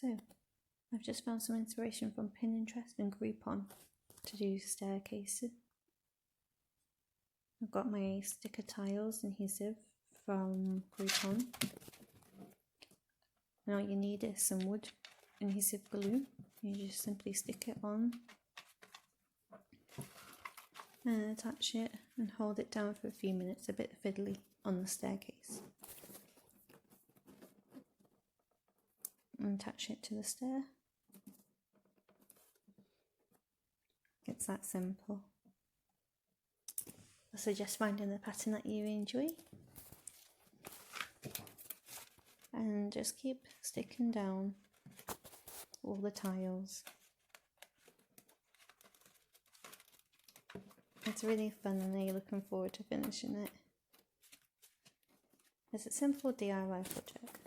So I've just found some inspiration from Pinterest and Groupon to do staircases. I've got my sticker tiles adhesive from Groupon. And all you need is some wood adhesive glue. You just simply stick it on and attach it and hold it down for a few minutes, a bit fiddly on the staircase. And attach it to the stair. It's that simple. I suggest finding the pattern that you enjoy and just keep sticking down all the tiles. It's really fun and you're looking forward to finishing it. It's a simple DIY project.